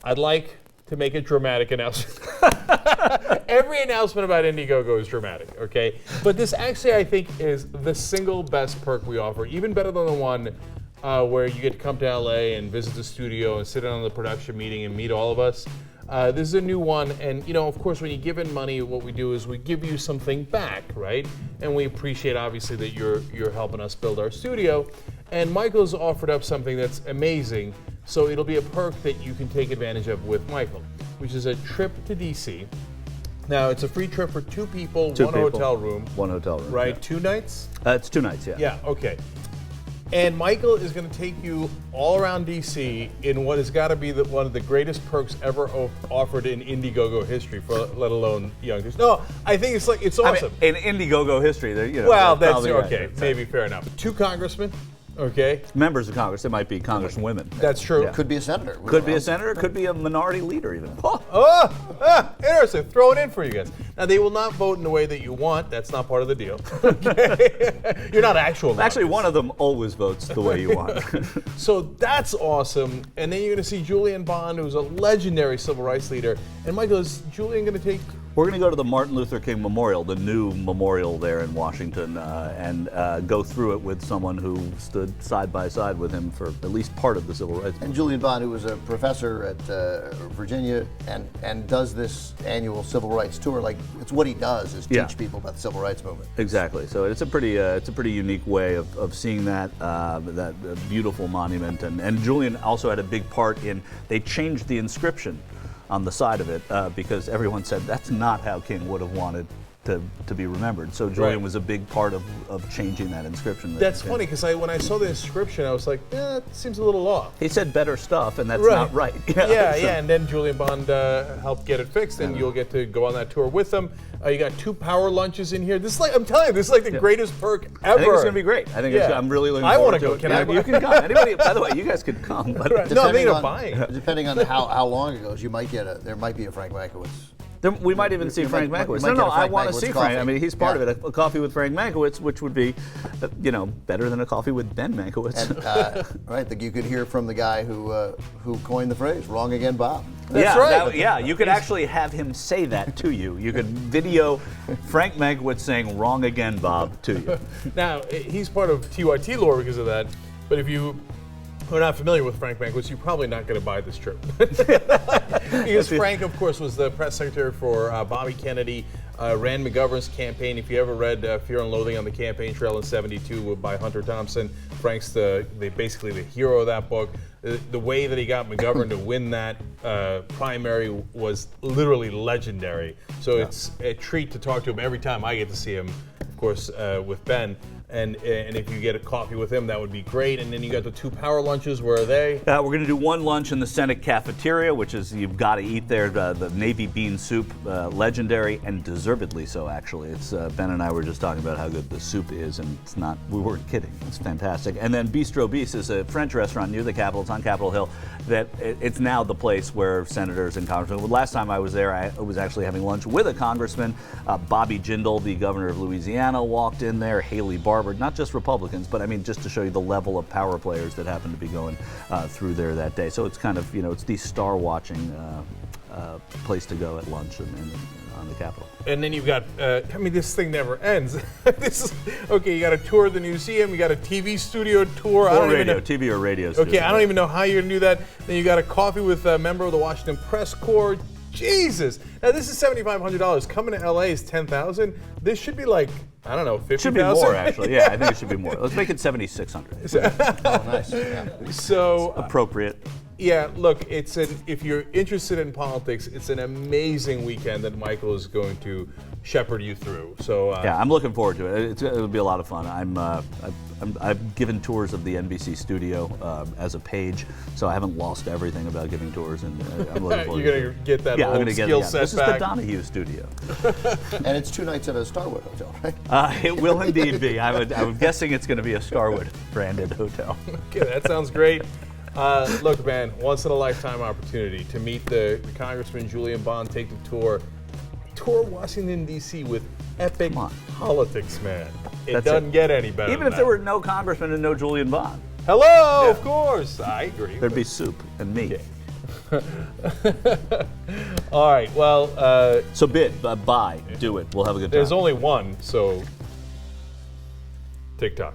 I'd like to make a dramatic announcement. Every announcement about Indiegogo is dramatic, okay? But this actually, I think, is the single best perk we offer, even better than the one where you get to come to LA and visit the studio and sit in on the production meeting and meet all of us. This is a new one, and of course, when you give in money, what we do is we give you something back, right? And we appreciate, obviously, that you're helping us build our studio. And Michael's offered up something that's amazing, so it'll be a perk that you can take advantage of with Michael, which is a trip to DC. Now, it's a free trip for two people, one hotel room. One hotel room. Right, yeah. 2 nights? It's 2 nights, yeah. Yeah, okay. And Michael is going to take you all around DC in what has got to be one of the greatest perks ever offered in Indiegogo history, let alone youngsters. No, I think it's awesome. I mean, in Indiegogo history, well, that's okay. Right. Maybe fair enough. 2 congressmen. Okay. Members of Congress. It might be congresswomen. That's true. Yeah. Could be a senator. Could be a senator. Could be a minority leader even. Interesting. Throw it in for you guys. Now, they will not vote in the way that you want. That's not part of the deal. Okay? You're not actual. Actually, one of them always votes the way you want. So that's awesome. And then you're going to see Julian Bond, who's a legendary civil rights leader. And Michael, is Julian going to take... We're going to go to the Martin Luther King Memorial, the new memorial there in Washington, and go through it with someone who stood side by side with him for at least part of the civil rights movement. And Julian Bond, who was a professor at Virginia and does this annual civil rights tour, like it's what he does is teach people about the civil rights movement. Exactly. So it's a pretty unique way of seeing that beautiful monument. And Julian also had a big part in, they changed the inscription on the side of it because everyone said that's not how King would have wanted to be remembered. So Julian was a big part of changing that inscription. That's funny because when I saw the inscription, I was like, it seems a little off. He said better stuff, and that's not right. Yeah, and then Julian Bond helped get it fixed, and you'll get to go on that tour with them. You got 2 power lunches in here. This is I'm telling you, this is like the greatest perk ever. I think it's going to be great. I think I'm really looking forward to it. Can I you can come. Anybody, by the way, you guys could come. But no, I'm thinking of buying. Depending on how long it goes, you might get there might be a Frank Mankiewicz. We might even see Frank Mankiewicz. No, I want to see coffee. Frank. I mean, he's part of it. A coffee with Frank Mankiewicz, which would be, better than a coffee with Ben Mankiewicz. And, right, you could hear from the guy who coined the phrase "Wrong again, Bob." That's right. You could actually have him say that to you. You could video Frank Mankiewicz saying "Wrong again, Bob" to you. Now, he's part of TYT lore because of that. But if you are not familiar with Frank Mankiewicz, you're probably not going to buy this trip. Because Frank, of course, was the press secretary for Bobby Kennedy, ran McGovern's campaign. If you ever read Fear and Loathing on the Campaign Trail in '72 by Hunter Thompson, Frank's basically the hero of that book. The way that he got McGovern to win that primary was literally legendary. So it's a treat to talk to him every time I get to see him, of course, with Ben. And if you get a coffee with him, that would be great. And then you got the 2 power lunches. Where are they? We're going to do 1 lunch in the Senate cafeteria, which is you've got to eat there. The navy bean soup, legendary and deservedly so. Actually, it's Ben and I were just talking about how good the soup is, and it's not. We weren't kidding. It's fantastic. And then Bistro Bis is a French restaurant near the Capitol. It's on Capitol Hill. That it's now the place where senators and congressmen. Last time I was there, I was actually having lunch with a congressman. Bobby Jindal, the governor of Louisiana, walked in there. Haley Barbour, not just Republicans, but I mean just to show you the level of power players that happen to be going through there that day. So it's kind of it's the star watching place to go at lunch and on the Capitol. And then you've got, this thing never ends. You got a tour of the museum, you got a TV studio tour. TV or radio studio. Okay, I don't even know how you're going to do that. Then you got a coffee with a member of the Washington Press Corps. Jesus. Now, this is $7,500. Coming to LA is $10,000. This should be like, I don't know, $50,000. It should be more, actually. Yeah, I think it should be more. Let's make it $7,600. Oh, nice. Yeah. So appropriate. Yeah, look, if you're interested in politics, it's an amazing weekend that Michael is going to shepherd you through. So I'm looking forward to it. It'll be a lot of fun. I've given tours of the NBC studio as a page, so I haven't lost everything about giving tours, and I'm looking forward. You're going to get that old skill set back. This is the Donahue studio. And it's 2 nights at a Starwood hotel, right? It will indeed be. I'm guessing it's going to be a Starwood branded hotel. Okay, that sounds great. Look, man, once in a lifetime opportunity to meet the Congressman Julian Bond, take the tour Washington, D.C. with epic politics, man. It doesn't get any better. Even if there were no congressman and no Julian Bond. Hello, of course. I agree. There'd be soup and meat. Okay. All right. Well, So buy, do it. We'll have a good time. there's only one, so TikTok.